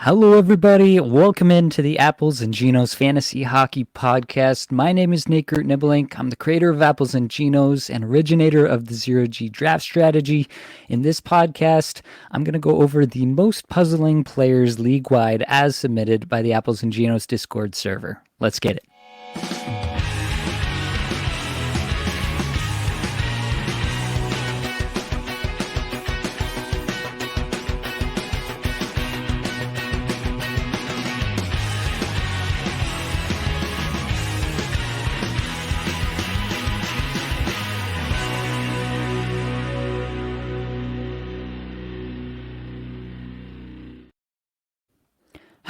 Hello, everybody. Welcome into the Apples and Genos Fantasy Hockey Podcast. My name is Nate Groot Nibelink. I'm the creator of Apples and Genos and originator of the Zero G draft strategy. In this podcast, I'm going to go over the most puzzling players league wide as submitted by the Apples and Genos Discord server. Let's get it.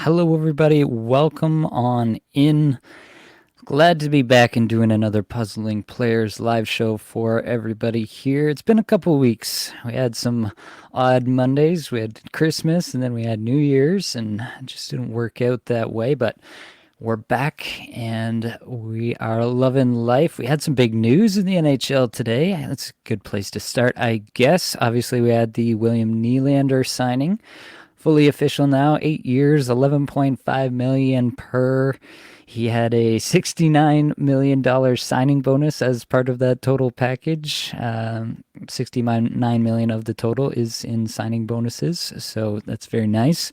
Hello, everybody. Welcome on in. Glad to be back and doing another Puzzling Players live show for everybody here. It's been a couple weeks. We had some odd Mondays. We had Christmas and then we had New Year's, and it just didn't work out that way. But we're back and we are loving life. We had some big news in the NHL today. That's a good place to start, I guess. Obviously, we had the William Nylander signing. Fully official now, 8 years, $11.5 million per. He had a $69 million signing bonus as part of that total package. $69 million of the total is in signing bonuses, so that's very nice.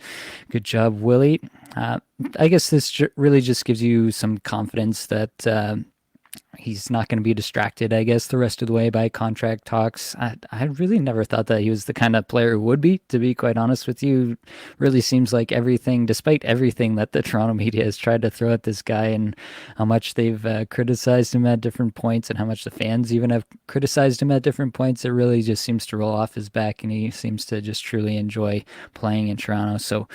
Good job, Willie. I guess this really just gives you some confidence that he's not going to be distracted, I guess, the rest of the way by contract talks. I really never thought that he was the kind of player who would be, to be quite honest with you. Really seems like everything, despite everything that the Toronto media has tried to throw at this guy and how much they've criticized him at different points and how much the fans even have criticized him at different points, it really just seems to roll off his back, and he seems to just truly enjoy playing in Toronto. So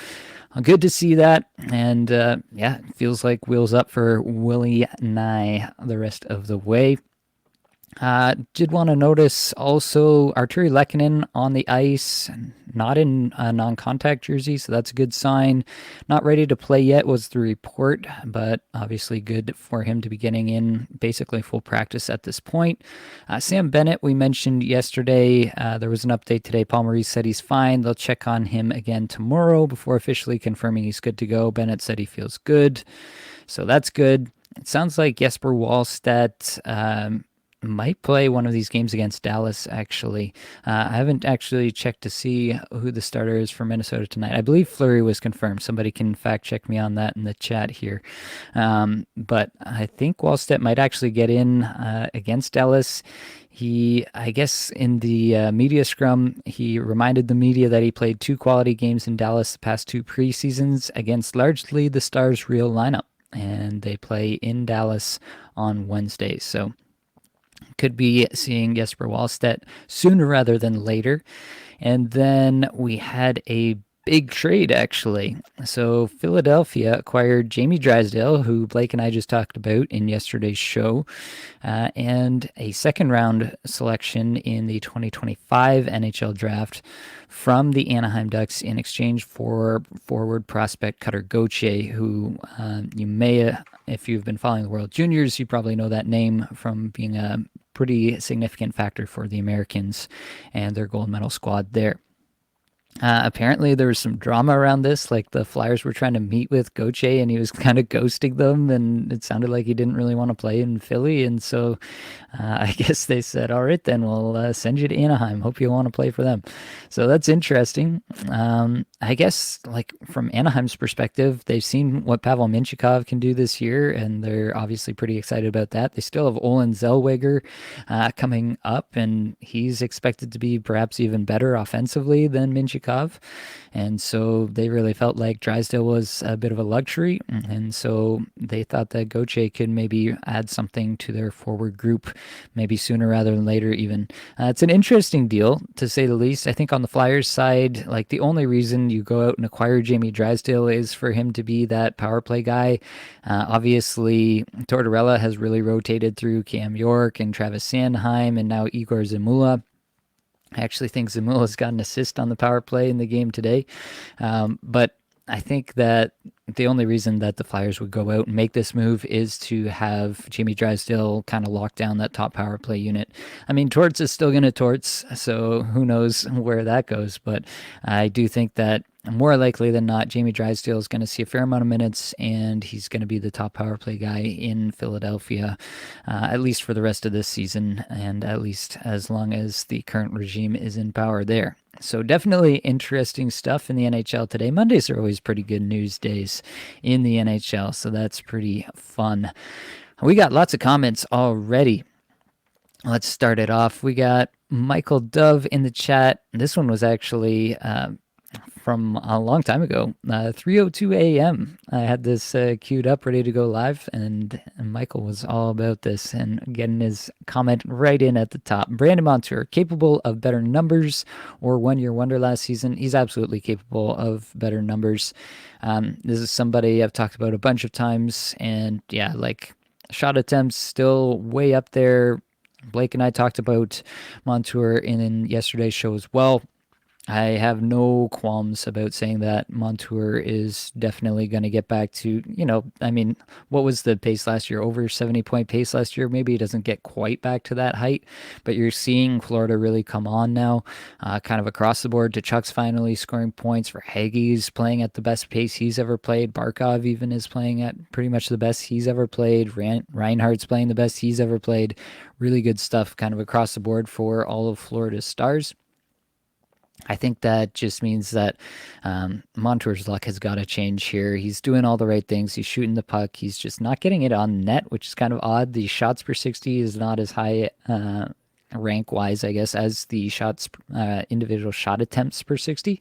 good to see that, and yeah, it feels like wheels up for Willie Nye the rest of the way. Did want to notice also Arturi Lehkonen on the ice, not in a non-contact jersey, so that's a good sign. Not ready to play yet was the report, but obviously good for him to be getting in basically full practice at this point. Sam Bennett, we mentioned yesterday. There was an update today. Paul Maurice said he's fine. They'll check on him again tomorrow before officially confirming he's good to go. Bennett said he feels good, so that's good. It sounds like Jesper Wallstedt might play one of these games against Dallas, actually. I haven't actually checked to see who the starter is for Minnesota tonight. I believe Fleury was confirmed. Somebody can fact check me on that in the chat here. But I think Wallstedt might actually get in against Dallas. I guess in the media scrum, he reminded the media that he played 2 quality games in Dallas the past 2 preseasons against largely the Stars' real lineup. And they play in Dallas on Wednesdays. So could be seeing Jesper Wallstedt sooner rather than later. And then we had a big trade, actually. So Philadelphia acquired Jamie Drysdale, who Blake and I just talked about in yesterday's show, and a second-round selection in the 2025 NHL draft from the Anaheim Ducks in exchange for forward prospect Cutter Gauthier, who you may, if you've been following the World Juniors, you probably know that name from being a pretty significant factor for the Americans and their gold medal squad there. Apparently there was some drama around this, like the Flyers were trying to meet with Gauthier and he was kind of ghosting them, and it sounded like he didn't really want to play in Philly, and so I guess they said, all right, then we'll send you to Anaheim, hope you want to play for them. So that's interesting. I guess, like, from Anaheim's perspective, they've seen what Pavel Mintyukov can do this year, and they're obviously pretty excited about that. They still have Olin Zellweger coming up, and he's expected to be perhaps even better offensively than Mintyukov. And so they really felt like Drysdale was a bit of a luxury, and so they thought that Gauthier could maybe add something to their forward group, maybe sooner rather than later even. It's an interesting deal, to say the least. I think on the Flyers side, like, the only reason you go out and acquire Jamie Drysdale is for him to be that power play guy. Obviously, Tortorella has really rotated through Cam York and Travis Sanheim and now Igor Zamula. I actually think Zamula's got an assist on the power play in the game today. But I think that the only reason that the Flyers would go out and make this move is to have Jamie Drysdale kind of lock down that top power play unit. I mean, Torts is still going to Torts, so who knows where that goes. But I do think that more likely than not, Jamie Drysdale is going to see a fair amount of minutes, and he's going to be the top power play guy in Philadelphia, at least for the rest of this season, and at least as long as the current regime is in power there. So definitely interesting stuff in the NHL today. Mondays are always pretty good news days in the NHL, so that's pretty fun. We got lots of comments already. Let's start it off. We got Michael Dove in the chat. This one was actually from a long time ago, 3:02 a.m. I had this queued up, ready to go live, and Michael was all about this and getting his comment right in at the top. Brandon Montour, capable of better numbers or one-year wonder last season. He's absolutely capable of better numbers. This is somebody I've talked about a bunch of times, and yeah, like shot attempts still way up there. Blake and I talked about Montour in yesterday's show as well. I have no qualms about saying that Montour is definitely going to get back to, I mean, what was the pace last year? Over 70-point pace last year. Maybe he doesn't get quite back to that height, but you're seeing Florida really come on now, kind of across the board. Tkachuk's finally scoring points. For Hagee's playing at the best pace he's ever played. Barkov even is playing at pretty much the best he's ever played. Reinhardt's playing the best he's ever played. Really good stuff kind of across the board for all of Florida's stars. I think that just means that Montour's luck has got to change here. He's doing all the right things. He's shooting the puck. He's just not getting it on net, which is kind of odd. The shots per 60 is not as high rank wise, I guess, as the individual shot attempts per 60,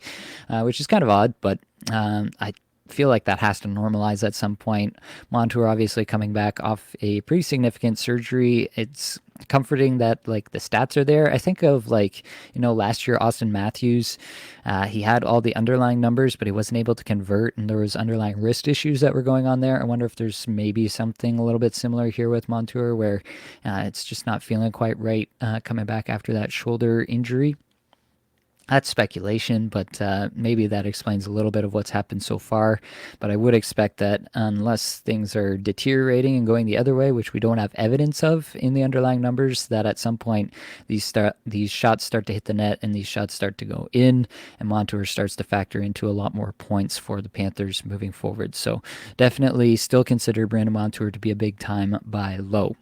which is kind of odd, but I feel like that has to normalize at some point. Montour obviously coming back off a pretty significant surgery. It's comforting that like the stats are there. I think of last year Austin Matthews, he had all the underlying numbers, but he wasn't able to convert, and there was underlying wrist issues that were going on there. I wonder if there's maybe something a little bit similar here with Montour, where it's just not feeling quite right coming back after that shoulder injury. That's speculation, but maybe that explains a little bit of what's happened so far. But I would expect that unless things are deteriorating and going the other way, which we don't have evidence of in the underlying numbers, that at some point these shots start to hit the net and these shots start to go in, and Montour starts to factor into a lot more points for the Panthers moving forward. So definitely still consider Brandon Montour to be a big time buy low.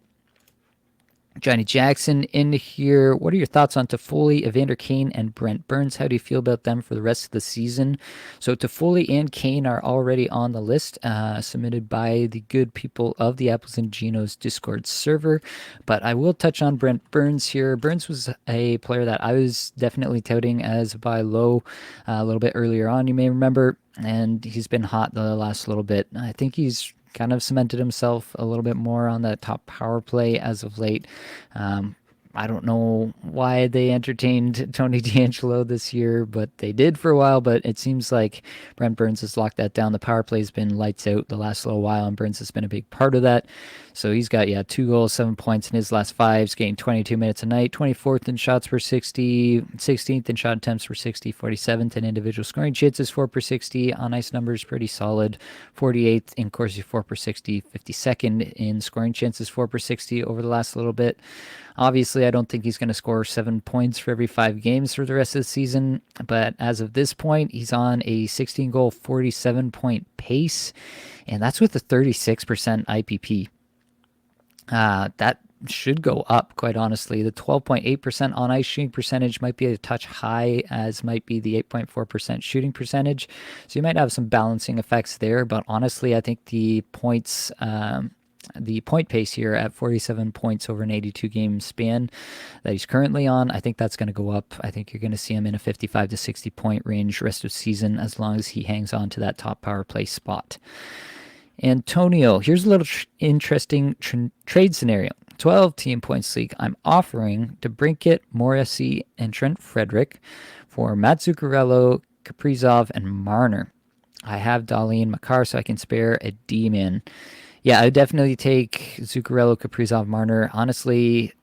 Johnny Jackson in here. What are your thoughts on Toffoli, Evander Kane, and Brent Burns? How do you feel about them for the rest of the season? So Toffoli and Kane are already on the list, submitted by the good people of the Apples and Genos Discord server. But I will touch on Brent Burns here. Burns was a player that I was definitely touting as a buy low a little bit earlier on, you may remember. And he's been hot the last little bit. I think he's kind of cemented himself a little bit more on that top power play as of late. I don't know why they entertained Tony DeAngelo this year, but they did for a while. But it seems like Brent Burns has locked that down. The power play's been lights out the last little while, and Burns has been a big part of that. So he's got, 2 goals, 7 points in his last 5. He's getting 22 minutes a night, 24th in shots per 60, 16th in shot attempts per 60, 47th in individual scoring chances 4 per 60. On ice numbers, pretty solid. 48th in Corsi 4 per 60, 52nd in scoring chances 4 per 60 over the last little bit. Obviously, I don't think he's going to score 7 points for every 5 games for the rest of the season, but as of this point, he's on a 16-goal, 47-point pace, and that's with a 36% IPP. That should go up, quite honestly. The 12.8% on ice shooting percentage might be a touch high, as might be the 8.4% shooting percentage. So you might have some balancing effects there, but honestly, I think the points... the point pace here at 47 points over an 82-game span that he's currently on, I think that's going to go up. I think you're going to see him in a 55 to 60-point range rest of season as long as he hangs on to that top power play spot. Antonio, here's a little interesting trade scenario. 12-team points league. I'm offering DeBrincat, Morrissey, and Trent Frederick for Matt Zuccarello, Kaprizov, and Marner. I have Darlene Makar, so I can spare a D-man. Yeah, I would definitely take Zuccarello, Kaprizov, Marner. Honestly,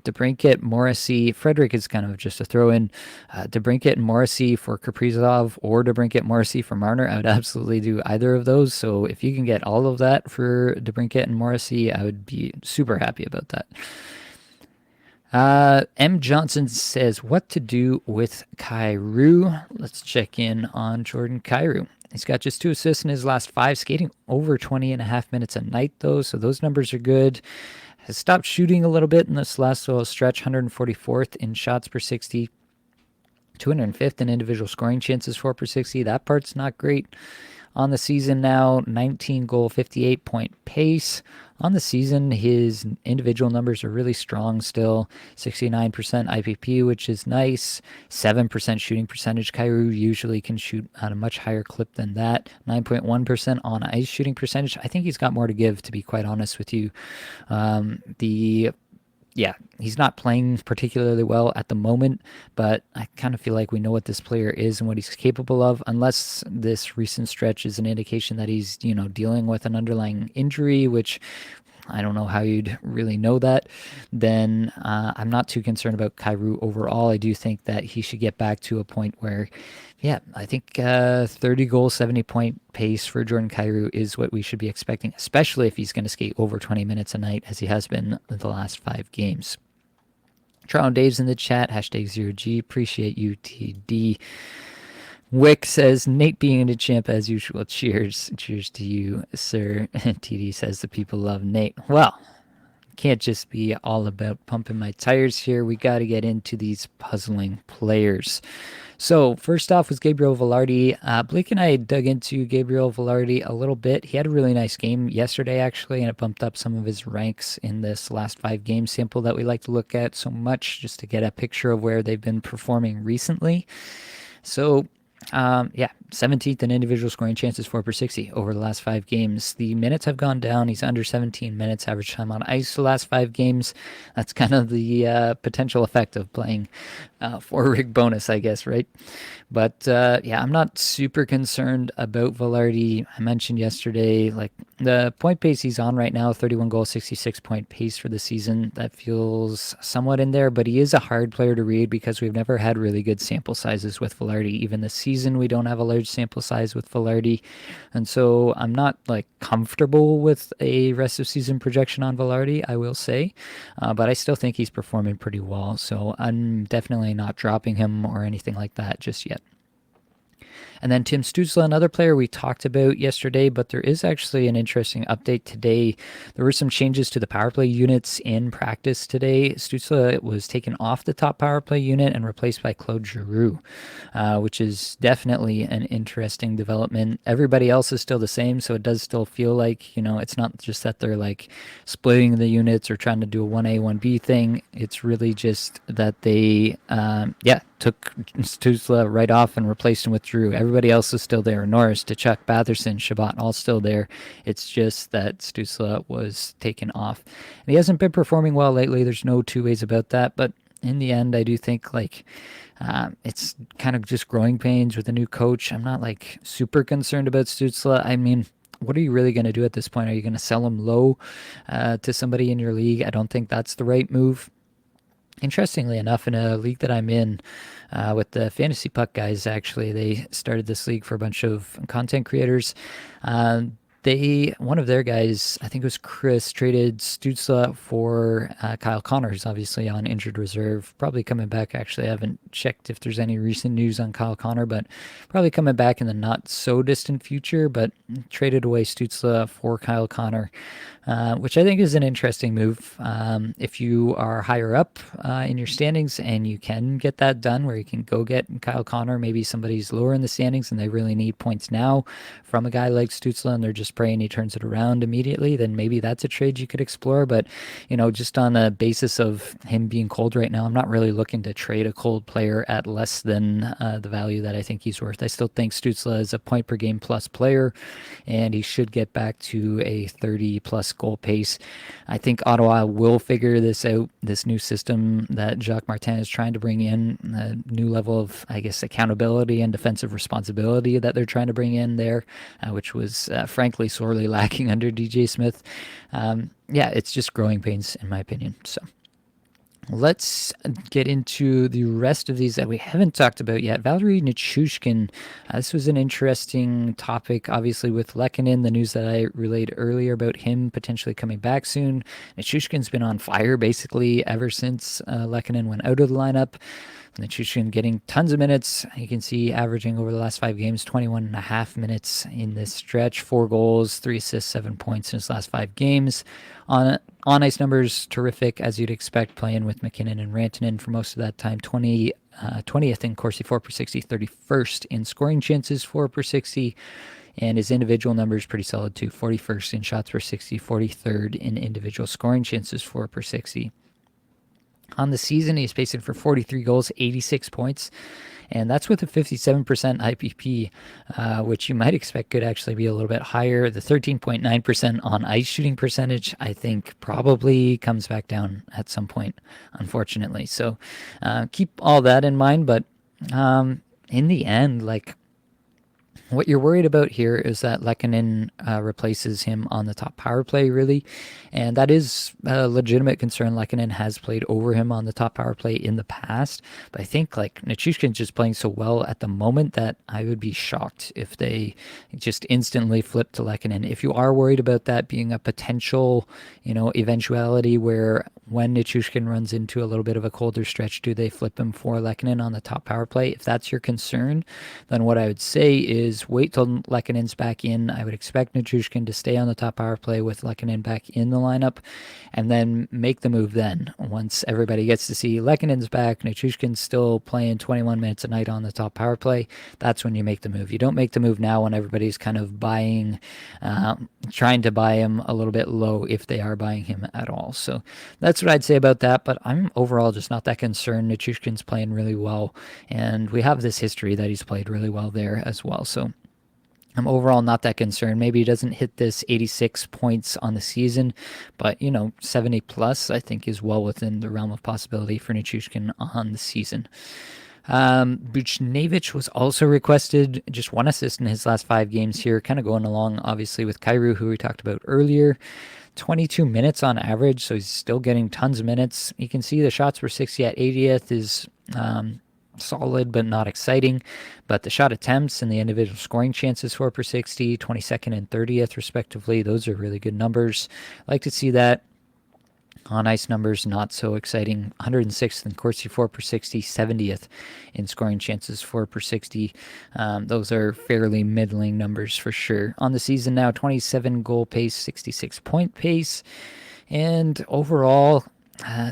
DeBrincat, Morrissey, Frederick is kind of just a throw-in. DeBrincat and Morrissey for Kaprizov, or DeBrincat, Morrissey for Marner. I would absolutely do either of those. So if you can get all of that for DeBrincat and Morrissey, I would be super happy about that. M. Johnson says, what to do with Kyrou? Let's check in on Jordan Kyrou. He's got just 2 assists in his last 5, skating over 20 and a half minutes a night, though, so those numbers are good. Has stopped shooting a little bit in this last little stretch, 144th in shots per 60, 205th in individual scoring chances for per 60. That part's not great. On the season now, 19 goal, 58-point pace. On the season, his individual numbers are really strong still. 69% IPP, which is nice. 7% shooting percentage. Kyrou usually can shoot at a much higher clip than that. 9.1% on ice shooting percentage. I think he's got more to give, to be quite honest with you. The yeah, he's not playing particularly well at the moment, but I kind of feel like we know what this player is and what he's capable of, unless this recent stretch is an indication that he's, dealing with an underlying injury, which I don't know how you'd really know that. Then I'm not too concerned about Kyrou overall. I do think that he should get back to a point where, yeah, I think 30 goal, 70-point pace for Jordan Kyrou is what we should be expecting, especially if he's going to skate over 20 minutes a night as he has been the last 5 games. Toronto Dave's in the chat, hashtag 0G. Appreciate you, TD. Wick says, Nate being a champ as usual. Cheers. Cheers to you, sir. TD says the people love Nate. Well, can't just be all about pumping my tires here. We got to get into these puzzling players. So first off was Gabriel Velarde. Blake and I dug into Gabriel Velarde a little bit. He had a really nice game yesterday, actually, and it bumped up some of his ranks in this last 5-game sample that we like to look at so much, just to get a picture of where they've been performing recently. So 17th in individual scoring chances for per 60 over the last 5 games. The minutes have gone down. He's under 17 minutes average time on ice the last 5 games. That's kind of the potential effect of playing 4-rig bonus, I guess, right? But I'm not super concerned about Velarde. I mentioned yesterday, like the point pace he's on right now, 31 goal, 66-point pace for the season. That feels somewhat in there, but he is a hard player to read because we've never had really good sample sizes with Velarde. Even this season, we don't have a large sample size with Velarde. And so I'm not like comfortable with a rest of season projection on Velarde, I will say. But I still think he's performing pretty well. So I'm definitely not dropping him or anything like that just yet. And then Tim Stützle, another player we talked about yesterday, but there is actually an interesting update today. There were some changes to the power play units in practice today. Stützle was taken off the top power play unit and replaced by Claude Giroux, which is definitely an interesting development. Everybody else is still the same, so it does still feel like, it's not just that they're like splitting the units or trying to do a 1A, 1B thing. It's really just that they, took Stützle right off and replaced him with Giroux. Everybody else is still there. Norris, Tkachuk, Batherson, Shabbat, all still there. It's just that Stützle was taken off. And he hasn't been performing well lately. There's no two ways about that. But in the end, I do think it's kind of just growing pains with a new coach. I'm not like super concerned about Stützle. I mean, what are you really going to do at this point? Are you going to sell him low to somebody in your league? I don't think that's the right move. Interestingly enough, in a league that I'm in with the Fantasy Puck guys, actually, they started this league for a bunch of content creators. One of their guys, I think it was Chris, traded Stützle for Kyle Connor, who's obviously on injured reserve, probably coming back. Actually, I haven't checked if there's any recent news on Kyle Connor, but probably coming back in the not so distant future, but traded away Stützle for Kyle Connor, which I think is an interesting move. If you are higher up in your standings and you can get that done, where you can go get Kyle Connor, maybe somebody's lower in the standings and they really need points now from a guy like Stützle and they're just praying he turns it around immediately, then maybe that's a trade you could explore. But, just on the basis of him being cold right now, I'm not really looking to trade a cold player at less than the value that I think he's worth. I still think Stützle is a point per game plus player, and he should get back to a 30 plus goal pace. I think Ottawa will figure this out, this new system that Jacques Martin is trying to bring in, a new level of, I guess, accountability and defensive responsibility that they're trying to bring in there, which was frankly sorely lacking under DJ Smith. It's just growing pains in my opinion. So Let's get into the rest of these that we haven't talked about yet. Valery Nichushkin. This was an interesting topic, obviously, with Lehkonen, the news that I relayed earlier about him potentially coming back soon. Nichushkin's been on fire basically ever since Lehkonen went out of the lineup. Nichushkin getting tons of minutes. You can see averaging over the last 5 games, 21 and a half minutes in this stretch, 4 goals, 3 assists, 7 points in his last 5 games. On ice numbers, terrific, as you'd expect, playing with McKinnon and Rantanen for most of that time. 20th in Corsi 4 per 60, 31st in scoring chances 4 per 60. And his individual numbers pretty solid too. 41st in shots per 60, 43rd in individual scoring chances 4 per 60. On the season, he's pacing for 43 goals, 86 points, and that's with a 57% IPP, which you might expect could actually be a little bit higher. The 13.9% on ice shooting percentage, I think, probably comes back down at some point, unfortunately. So keep all that in mind, but in the end, like, what you're worried about here is that Lehkonen replaces him on the top power play, really. And that is a legitimate concern. Lehkonen has played over him on the top power play in the past. But I think like Nichushkin's just playing so well at the moment that I would be shocked if they just instantly flip to Lehkonen. If you are worried about that being a potential, eventuality where when Nichushkin runs into a little bit of a colder stretch, do they flip him for Lehkonen on the top power play? If that's your concern, then what I would say is wait till Lehkonen's back in. I would expect Nichushkin to stay on the top power play with Lehkonen back in the lineup, and then make the move then. Once everybody gets to see Lehkonen's back, Nichushkin's still playing 21 minutes a night on the top power play, that's when you make the move. You don't make the move now when everybody's kind of trying to buy him a little bit low if they are buying him at all. So that's what I'd say about that, but I'm overall just not that concerned. Nichushkin's playing really well, and we have this history that he's played really well there as well. So I'm overall not that concerned. Maybe he doesn't hit this 86 points on the season, but 70 plus I think is well within the realm of possibility for Nichushkin on the season. Buchnevich was also requested, just 1 assist in his last 5 games here, kind of going along obviously with Kyrou, who we talked about earlier. 22 minutes on average, so he's still getting tons of minutes. You can see the shots per 60 at 80th is solid but not exciting, but the shot attempts and the individual scoring chances 4 per 60, 22nd and 30th respectively, those are really good numbers. I like to see that. On ice numbers, not so exciting. 106th in Corsi 4 per 60, 70th in scoring chances 4 per 60. Those are fairly middling numbers for sure. On the season now, 27 goal pace, 66 point pace. And overall,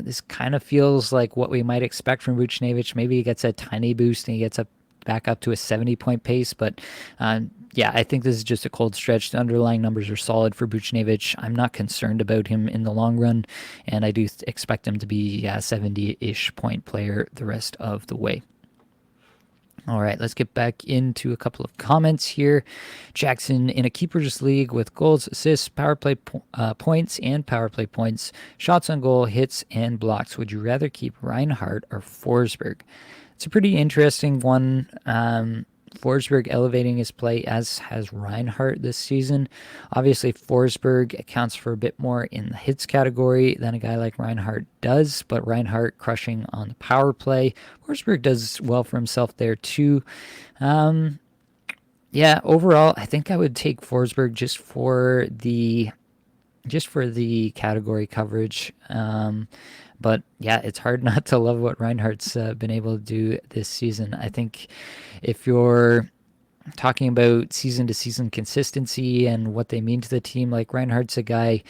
this kind of feels like what we might expect from Buchnevich. Maybe he gets a tiny boost and he gets back up to a 70-point pace, but yeah, I think this is just a cold stretch. The underlying numbers are solid for Buchnevich. I'm not concerned about him in the long run, and I do expect him to be a 70-ish point player the rest of the way. All right, let's get back into a couple of comments here. Jackson, in a keepers league with goals, assists, power play points, and power play points, shots on goal, hits, and blocks, would you rather keep Reinhart or Forsberg? It's a pretty interesting one. Forsberg elevating his play, as has Reinhart this season. Obviously, Forsberg accounts for a bit more in the hits category than a guy like Reinhart does, but Reinhart crushing on the power play. Forsberg does well for himself there too. Yeah, overall, I think I would take Forsberg just for the category coverage. But yeah, it's hard not to love what Reinhardt's been able to do this season. I think if you're talking about season to season consistency and what they mean to the team, like Reinhardt's a guy,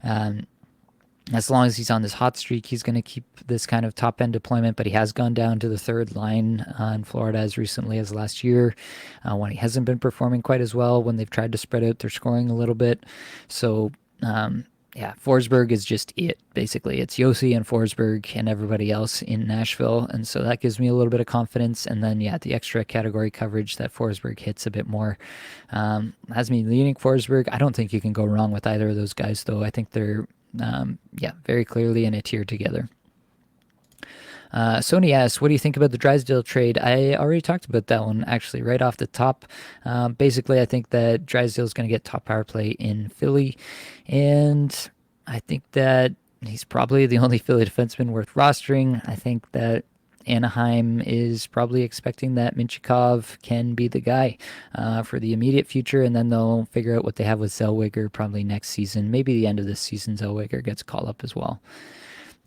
as long as he's on this hot streak, he's going to keep this kind of top end deployment, but he has gone down to the third line in Florida as recently as last year when he hasn't been performing quite as well, when they've tried to spread out their scoring a little bit. So, yeah, Forsberg is just it, basically. It's Yossi and Forsberg and everybody else in Nashville, and so that gives me a little bit of confidence. And then, yeah, the extra category coverage that Forsberg hits a bit more has me leaning Forsberg. I don't think you can go wrong with either of those guys, though. I think they're, very clearly in a tier together. Sony asks, what do you think about the Drysdale trade? I already talked about that one, actually, right off the top. Basically, I think that Drysdale is going to get top power play in Philly, and I think that He's probably the only Philly defenseman worth rostering. I think that Anaheim is probably expecting that Minchikov can be the guy for the immediate future, and then they'll figure out what they have with Zellweger probably next season. Maybe the end of this season, Zellweger gets called up as well.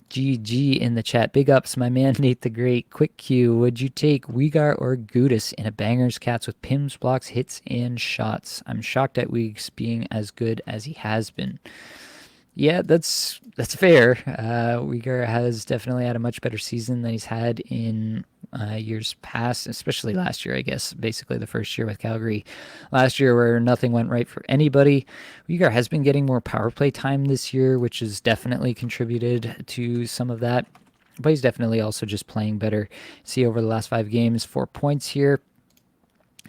GG in the chat. Big ups, my man Nate the Great. Quick Q. Would you take Uyghur or Gudis in a bangers cats with pims, blocks, hits, and shots? I'm shocked at Weeks being as good as he has been. Yeah, that's fair. Uyghur has definitely had a much better season than he's had in years past, especially last year, I guess, basically the first year with Calgary. Last year, where nothing went right for anybody. Uyghur has been getting more power play time this year, which has definitely contributed to some of that. But he's definitely also just playing better. See, over the last 5 games, 4 points here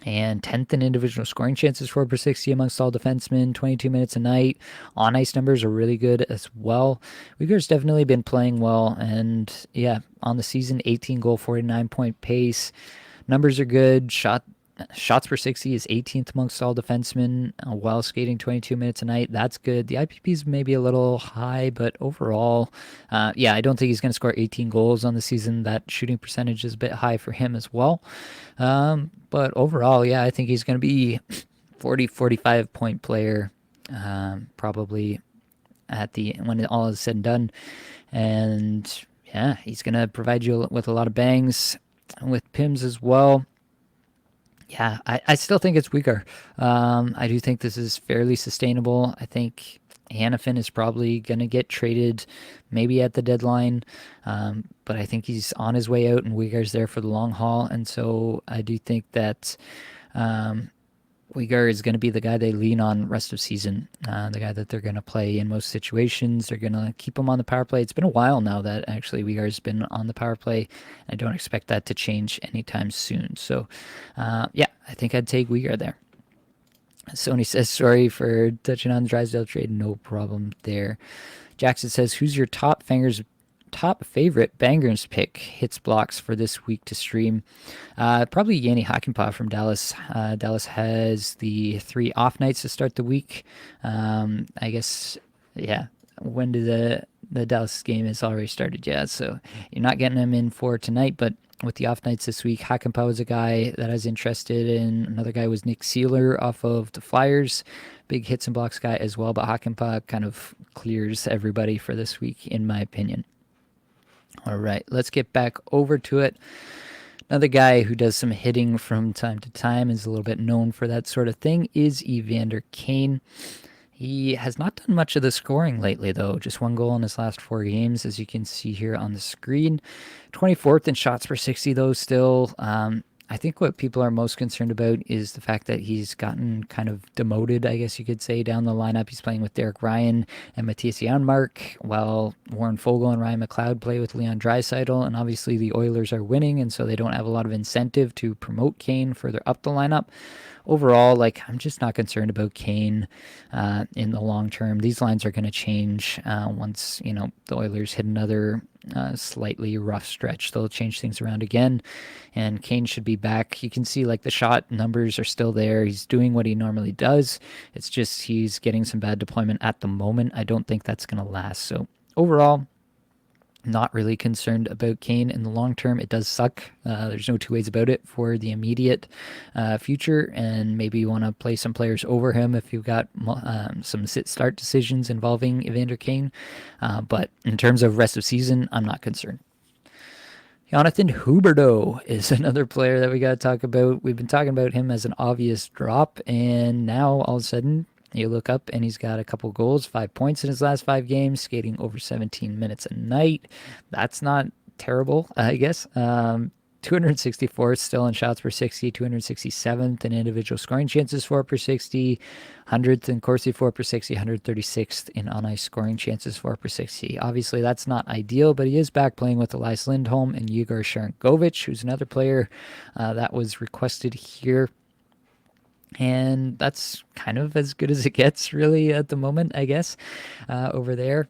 and 10th in individual scoring chances for per 60 amongst all defensemen, 22 minutes a night. On ice numbers are really good as well. Uyghur's definitely been playing well, and yeah, on the season, 18 goal, 49 point pace. Numbers are good. Shots per 60 is 18th amongst all defensemen while skating 22 minutes a night. That's good. The IPP is maybe a little high, but overall, yeah, I don't think he's going to score 18 goals on the season. That shooting percentage is a bit high for him as well. But overall, yeah, I think he's going to be 40, 45 point player, probably at the when it all is said and done. And yeah, he's going to provide you with a lot of bangs with Pims as well. Yeah, I still think it's weaker. I do think this is fairly sustainable. I think Hannafin is probably going to get traded maybe at the deadline, but I think he's on his way out and Uyghur's there for the long haul. And so I do think that Uyghur is going to be the guy they lean on rest of season, the guy that they're going to play in most situations. They're going to keep him on the power play. It's been a while now that actually Uyghur's been on the power play. I don't expect that to change anytime soon. So, yeah, I think I'd take Uyghur there. Sony says, sorry for touching on the Drysdale trade. No problem there. Jackson says, who's your top favorite bangers pick hits blocks for this week to stream? Probably Yanni Hakanpää from Dallas. Dallas has the 3 off nights to start the week. I guess, yeah. When did the Dallas game has already started? Yeah, so you're not getting him in for tonight, but with the off nights this week, Hakanpää was a guy that I was interested in. Another guy was Nick Seeler off of the Flyers. Big hits and blocks guy as well, but Hakanpää kind of clears everybody for this week, in my opinion. All right, let's get back over to it. Another guy who does some hitting from time to time, is a little bit known for that sort of thing, is Evander Kane. He has not done much of the scoring lately, though. Just 1 goal in his last 4 games, as you can see here on the screen. 24th in shots per 60, though, still. I think what people are most concerned about is the fact that he's gotten kind of demoted, I guess you could say, down the lineup. He's playing with Derek Ryan and Matthias Janmark, while Warren Foegele and Ryan McLeod play with Leon Draisaitl. And obviously the Oilers are winning, and so they don't have a lot of incentive to promote Kane further up the lineup. Overall, like, I'm just not concerned about Kane in the long term. These lines are going to change once, the Oilers hit another slightly rough stretch. They'll change things around again, and Kane should be back. You can see, like, the shot numbers are still there. He's doing what he normally does. It's just he's getting some bad deployment at the moment. I don't think that's going to last. So overall, not really concerned about Kane in the long term. It does suck. There's no two ways about it for the immediate future, and maybe you want to play some players over him if you've got some sit-start decisions involving Evander Kane. But in terms of rest of season, I'm not concerned. Jonathan Huberdeau is another player that we got to talk about. We've been talking about him as an obvious drop, and now all of a sudden you look up and he's got a couple goals, 5 points in his last 5 games, skating over 17 minutes a night. That's not terrible, I guess. 264th still in shots per 60, 267th in individual scoring chances for per 60, 100th in Corsi for per 60, 136th in on-ice scoring chances for per 60. Obviously, that's not ideal, but he is back playing with Elias Lindholm and Yegor Sharangovich, who's another player that was requested here. And that's kind of as good as it gets, really, at the moment, I guess, over there.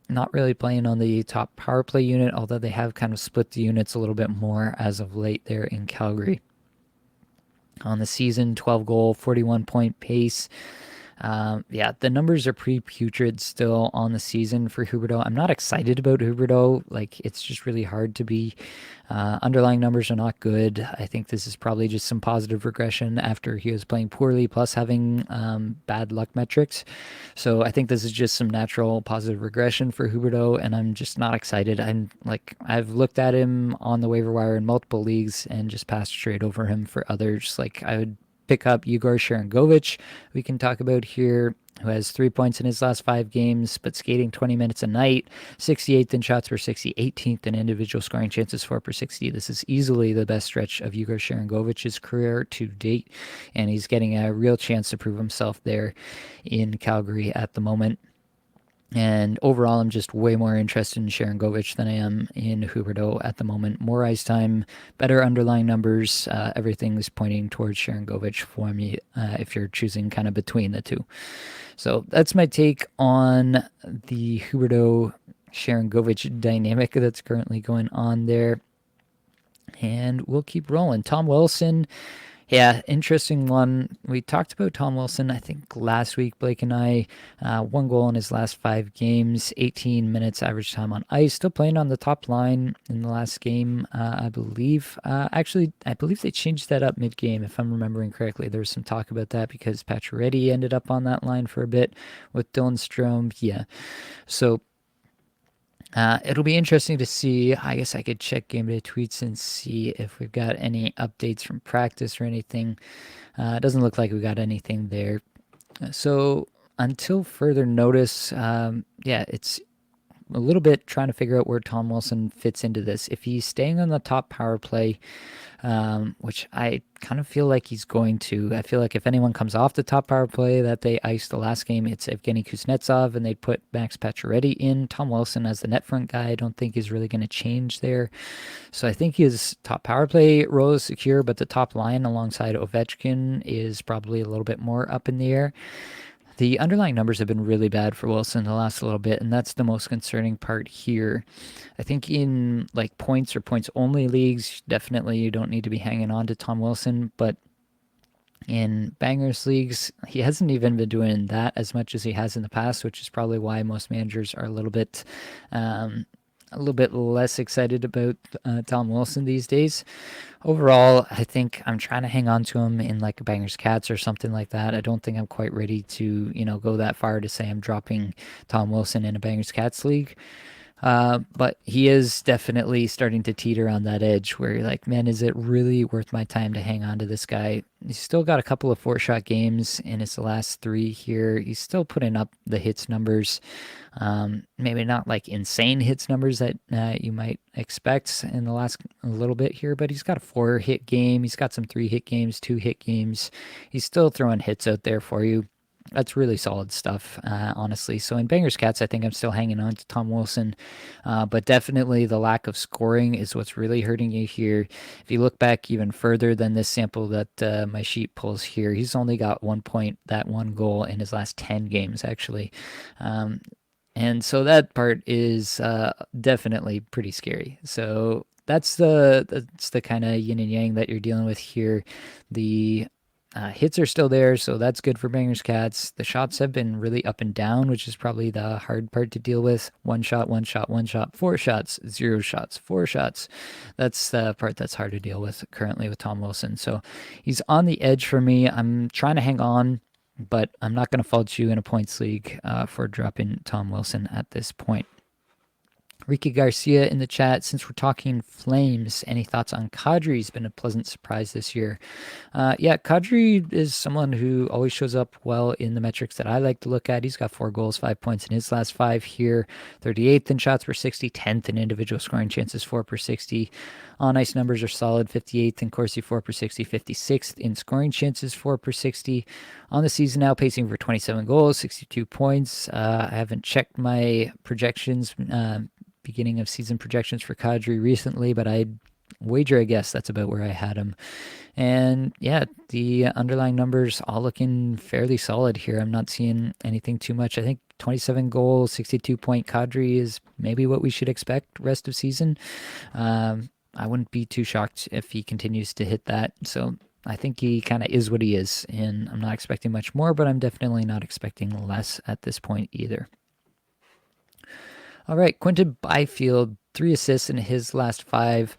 Not really playing on the top power play unit, although they have kind of split the units a little bit more as of late there in Calgary. On the season, 12 goal, 41 point pace. Yeah, the numbers are pretty putrid still on the season for Huberdeau. I'm not excited about Huberdeau. Like, it's just really hard to be. Underlying numbers are not good. I think this is probably just some positive regression after he was playing poorly, plus having bad luck metrics. So I think this is just some natural positive regression for Huberdeau, and I'm just not excited. I've looked at him on the waiver wire in multiple leagues and just passed straight over him for others. Like, I would pick up Igor Sharangovich, we can talk about here, who has 3 points in his last 5 games, but skating 20 minutes a night, 68th in shots per 60, 18th in individual scoring chances for per 60. This is easily the best stretch of Igor Sharangovich's career to date, and he's getting a real chance to prove himself there in Calgary at the moment. And overall, I'm just way more interested in Sharangovich than I am in Huberdeau at the moment. More ice time, better underlying numbers. Everything's pointing towards Sharangovich for me if you're choosing kind of between the two. So that's my take on the Huberdeau Sharangovich dynamic that's currently going on there. And we'll keep rolling. Tom Wilson, yeah, interesting one. We talked about Tom Wilson, I think, last week. Blake and I, 1 goal in his last 5 games, 18 minutes average time on ice. Still playing on the top line in the last game, I believe. Actually, I believe they changed that up mid-game, if I'm remembering correctly. There was some talk about that because Pacioretty ended up on that line for a bit with Dylan Strome. Yeah, so it'll be interesting to see. I guess I could check game day tweets and see if we've got any updates from practice or anything. It doesn't look like we got anything there. So until further notice, yeah, it's a little bit trying to figure out where Tom Wilson fits into this. If he's staying on the top power play, which I kind of feel like he's going to. I feel like if anyone comes off the top power play that they iced the last game, it's Evgeny Kuznetsov, and they put Max Pacioretty in. Tom Wilson as the net front guy, I don't think is really going to change there. So I think his top power play role is secure, but the top line alongside Ovechkin is probably a little bit more up in the air. The underlying numbers have been really bad for Wilson the last little bit, and that's the most concerning part here. I think in like points or points only leagues, definitely you don't need to be hanging on to Tom Wilson, but in bangers leagues, he hasn't even been doing that as much as he has in the past, which is probably why most managers are a little bit less excited about Tom Wilson these days. Overall, I think I'm trying to hang on to him in like a Bangers Cats or something like that. I don't think I'm quite ready to, go that far to say I'm dropping Tom Wilson in a Bangers Cats league. But he is definitely starting to teeter on that edge where you're like, man, is it really worth my time to hang on to this guy? He's still got a couple of 4-shot games in his last 3 here. He's still putting up the hits numbers. Maybe not like insane hits numbers that you might expect in the last little bit here, but he's got a 4-hit game. He's got some 3-hit games, 2-hit games. He's still throwing hits out there for you. That's really solid stuff, honestly. So in Bangers Cats, I think I'm still hanging on to Tom Wilson, but definitely the lack of scoring is what's really hurting you here. If you look back even further than this sample that my sheet pulls here, he's only got 1 point, that 1 goal in his last 10 games, actually. And so that part is definitely pretty scary. So that's the kind of yin and yang that you're dealing with here. The hits are still there, so that's good for Bangers Cats. The shots have been really up and down, which is probably the hard part to deal with. 1 shot, 1 shot, 1 shot, 4 shots, 0 shots, 4 shots. That's the part that's hard to deal with currently with Tom Wilson. So he's on the edge for me. I'm trying to hang on, but I'm not going to fault you in a points league for dropping Tom Wilson at this point. Ricky Garcia in the chat, since we're talking Flames, any thoughts on Kadri? He's been a pleasant surprise this year. Yeah, Kadri is someone who always shows up well in the metrics that I like to look at. He's got 4 goals, 5 points in his last 5 here, 38th in shots per 60, 10th in individual scoring chances, 4 per 60. On ice numbers are solid, 58th in Corsi, 4 per 60, 56th in scoring chances, 4 per 60. On the season now, pacing for 27 goals, 62 points. I haven't checked my projections, beginning of season projections for Kadri recently, but I'd wager I guess that's about where I had him. And yeah, the underlying numbers all looking fairly solid here. I'm not seeing anything too much. I think 27 goal, 62 point Kadri is maybe what we should expect rest of season. I wouldn't be too shocked if he continues to hit that. So I think he kind of is what he is, and I'm not expecting much more, but I'm definitely not expecting less at this point either. All right, Quinton Byfield, 3 assists in his last 5.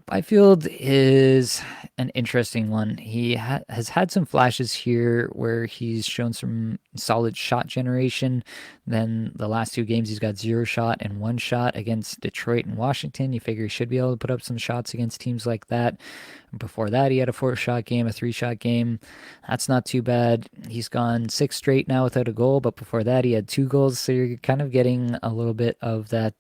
Byfield is an interesting one. He has had some flashes here where he's shown some solid shot generation. Then the last 2 games, he's got 0 shot and 1 shot against Detroit and Washington. You figure he should be able to put up some shots against teams like that. Before that, he had a 4-shot game, a 3-shot game. That's not too bad. He's gone 6 straight now without a goal, but before that, he had 2 goals. So you're kind of getting a little bit of that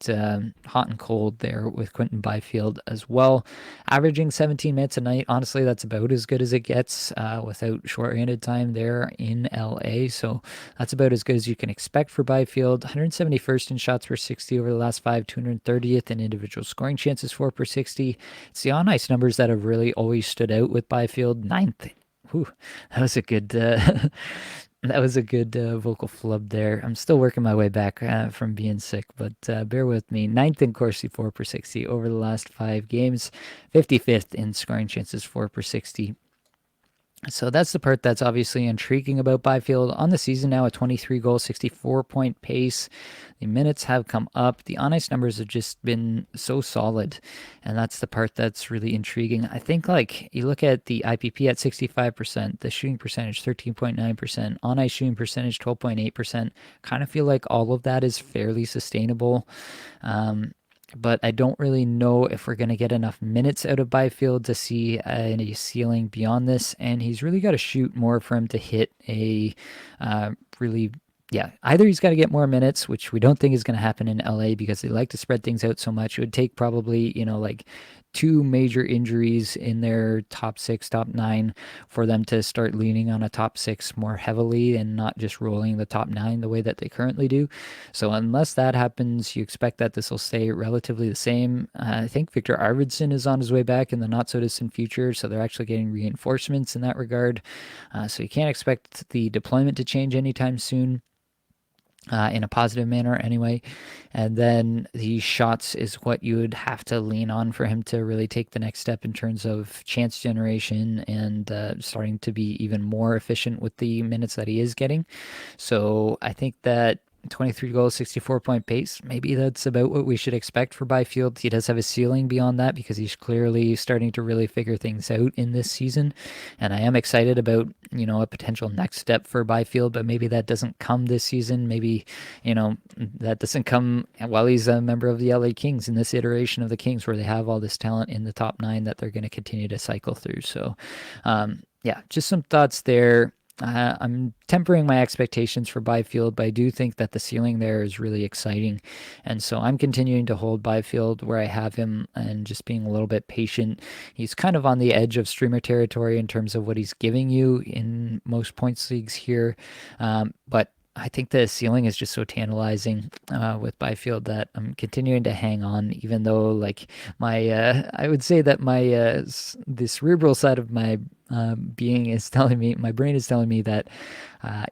hot and cold there with Quinton Byfield as well. Averaging 17 minutes a night. Honestly, that's about as good as it gets without shorthanded time there in LA. So that's about as good as you can expect for Byfield. 171st in shots per 60 over the last 5, 230th in individual scoring chances for per 60. It's the on ice numbers that have really always stood out with Byfield. 9th. Whew, that was a good that was a good vocal flub there. I'm still working my way back from being sick, but bear with me. 9th in Corsi 4 per 60 over the last 5 games. 55th in scoring chances 4 per 60. So that's the part that's obviously intriguing about Byfield. On the season now, a 23-goal, 64-point pace. The minutes have come up. The on-ice numbers have just been so solid, and that's the part that's really intriguing. I think, like, you look at the IPP at 65%, the shooting percentage 13.9%, on-ice shooting percentage 12.8%. Kind of feel like all of that is fairly sustainable. But I don't really know if we're going to get enough minutes out of Byfield to see any ceiling beyond this. And he's really got to shoot more for him to hit a really, yeah, either he's got to get more minutes, which we don't think is going to happen in LA because they like to spread things out so much. It would take probably, like 2 major injuries in their top 6, top 9 for them to start leaning on a top 6 more heavily and not just rolling the top 9 the way that they currently do. So unless that happens, you expect that this will stay relatively the same. I think Victor Arvidsson is on his way back in the not so distant future, so they're actually getting reinforcements in that regard. So you can't expect the deployment to change anytime soon. In a positive manner anyway. And then the shots is what you would have to lean on for him to really take the next step in terms of chance generation and starting to be even more efficient with the minutes that he is getting. So I think that 23 goals, 64-point pace. Maybe that's about what we should expect for Byfield. He does have a ceiling beyond that because he's clearly starting to really figure things out in this season. And I am excited about, a potential next step for Byfield, but maybe that doesn't come this season. Maybe, that doesn't come while he's a member of the LA Kings in this iteration of the Kings where they have all this talent in the top 9 that they're going to continue to cycle through. So, yeah, just some thoughts there. I'm tempering my expectations for Byfield, but I do think that the ceiling there is really exciting. And so I'm continuing to hold Byfield where I have him and just being a little bit patient. He's kind of on the edge of streamer territory in terms of what he's giving you in most points leagues here. But I think the ceiling is just so tantalizing with Byfield that I'm continuing to hang on, even though like I would say that my the cerebral side of my being is telling me, my brain is telling me that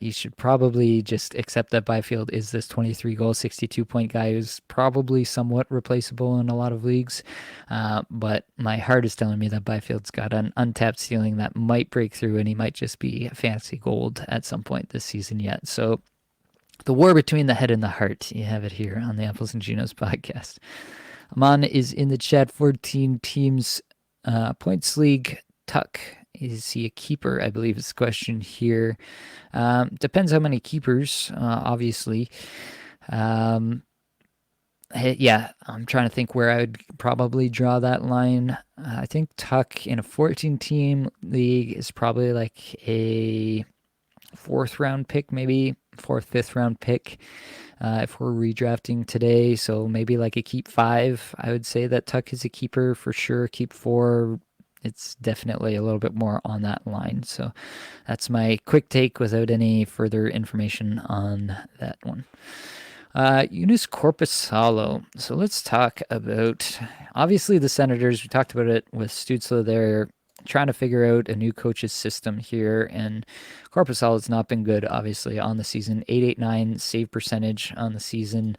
you should probably just accept that Byfield is this 23 goal, 62 point guy who's probably somewhat replaceable in a lot of leagues. But my heart is telling me that Byfield's got an untapped ceiling that might break through and he might just be fantasy gold at some point this season yet. So the war between the head and the heart, you have it here on the Apples and Ginos podcast. Aman is in the chat, 14 teams, points league, Tuck. Is he a keeper? I believe is the question here. Depends how many keepers, obviously. Yeah, I'm trying to think where I would probably draw that line. I think Tuck in a 14-team league is probably like a 4th round pick, maybe 4th, 5th round pick. If we're redrafting today, so maybe like a keep 5, I would say that Tuck is a keeper for sure. Keep 4, it's definitely a little bit more on that line. So that's my quick take without any further information on that one. Eunice Corpusalo. So let's talk about, obviously, the Senators. We talked about it with Stutzla there, trying to figure out a new coach's system here. And Corpusalo has not been good, obviously, on the season. 889 save percentage on the season.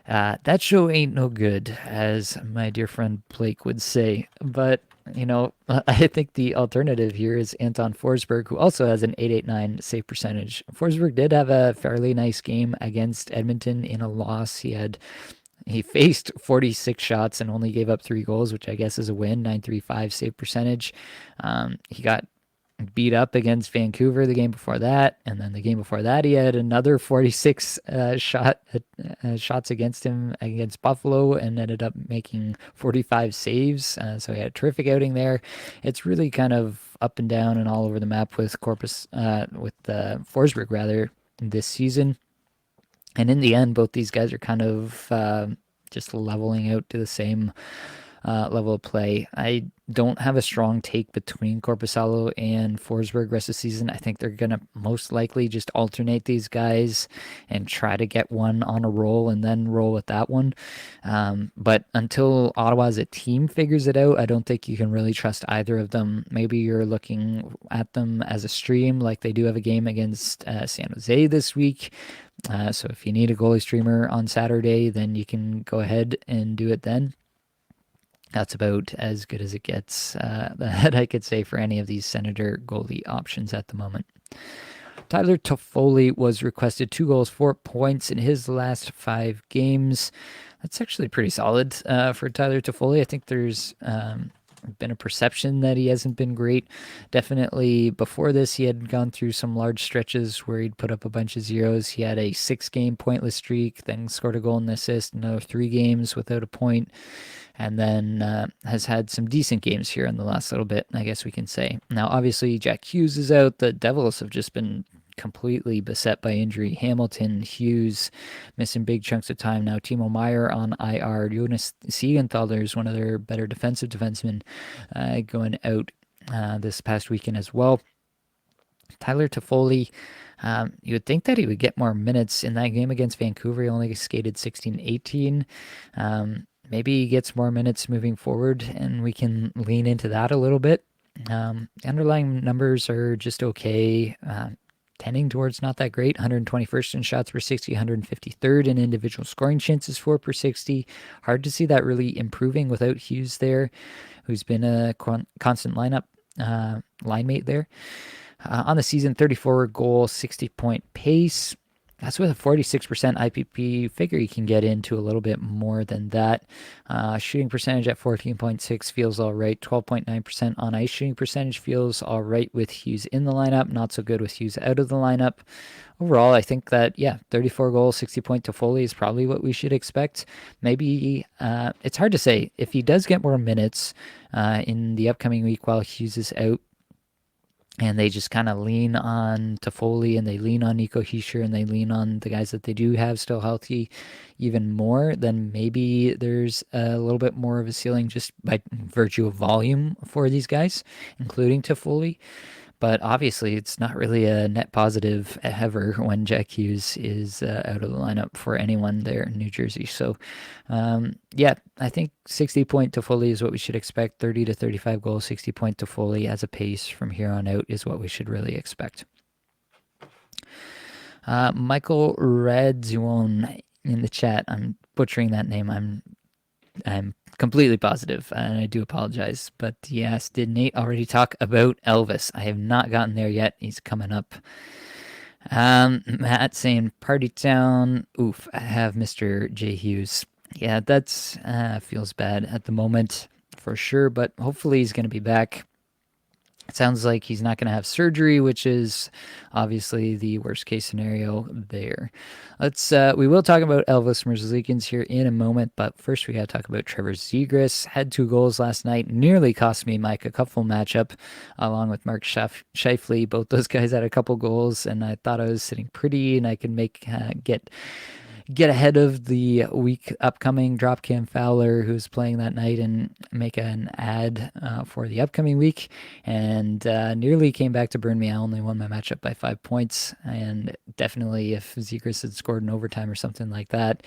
That show ain't no good, as my dear friend Blake would say. But I think the alternative here is Anton Forsberg, who also has an 889 save percentage. Forsberg did have a fairly nice game against Edmonton in a loss. He faced 46 shots and only gave up 3 goals, which I guess is a win, 935 save percentage. He got beat up against Vancouver the game before that, and then the game before that he had another 46 shots against him against Buffalo and ended up making 45 saves. So he had a terrific outing there. It's really kind of up and down and all over the map with Forsberg rather this season. And in the end, both these guys are kind of just leveling out to the same level of play. I don't have a strong take between Corpusalo and Forsberg rest of the season. I think they're going to most likely just alternate these guys and try to get one on a roll and then roll with that one. But until Ottawa as a team figures it out, I don't think you can really trust either of them. Maybe you're looking at them as a stream, like they do have a game against San Jose this week. So if you need a goalie streamer on Saturday, then you can go ahead and do it then. That's about as good as it gets that I could say for any of these Senator goalie options at the moment. Tyler Toffoli was requested 2 goals, 4 points in his last 5 games. That's actually pretty solid for Tyler Toffoli. I think there's been a perception that he hasn't been great. Definitely before this, he had gone through some large stretches where he'd put up a bunch of zeros. He had a 6-game pointless streak, then scored a goal and assist, another 3 games without a point, and then has had some decent games here in the last little bit, I guess we can say. Now, obviously, Jack Hughes is out. The Devils have just been completely beset by injury. Hamilton, Hughes missing big chunks of time now. Timo Meyer on IR. Jonas Siegenthaler is one of their better defensive defensemen going out this past weekend as well. Tyler Toffoli, you would think that he would get more minutes in that game against Vancouver. He only skated 16-18. Maybe he gets more minutes moving forward, and we can lean into that a little bit. Underlying numbers are just okay. Tending towards not that great. 121st in shots per 60, 153rd in individual scoring chances for per 60. Hard to see that really improving without Hughes there, who's been a constant line mate there. On the season, 34 goal, 60 point pace. That's with a 46% IPP. Figure you can get into a little bit more than that. Shooting percentage at 14.6 feels all right. 12.9% on ice shooting percentage feels all right with Hughes in the lineup. Not so good with Hughes out of the lineup. Overall, I think that, 34 goals, 60 point Toffoli is probably what we should expect. Maybe it's hard to say. If he does get more minutes in the upcoming week while Hughes is out, and they just kind of lean on Toffoli and they lean on Nico Hischier and they lean on the guys that they do have still healthy even more, then maybe there's a little bit more of a ceiling just by virtue of volume for these guys, including Toffoli. But obviously, it's not really a net positive ever when Jack Hughes is out of the lineup for anyone there in New Jersey. So, I think 60 point Toffoli is what we should expect. 30 to 35 goals, 60 point Toffoli as a pace from here on out is what we should really expect. Michael Radzion in the chat. I'm butchering that name. I'm completely positive, and I do apologize. But yes, did Nate already talk about Elvis? I have not gotten there yet. He's coming up. Matt saying Party Town. Oof, I have Mr. J. Hughes. Yeah, that's feels bad at the moment for sure, but hopefully he's going to be back. It sounds like he's not going to have surgery, which is obviously the worst case scenario there. We will talk about Elvis Merzlikins here in a moment, but first we got to talk about Trevor Zegras. Had 2 goals last night, nearly cost me Mike a couple matchup, along with Mark Scheifele. Both those guys had a couple goals, and I thought I was sitting pretty, and I could get ahead of the week upcoming drop Cam Fowler, who's playing that night, and make an ad for the upcoming week. And nearly came back to burn me. I only won my matchup by 5 points. And definitely if Zegras had scored in overtime or something like that,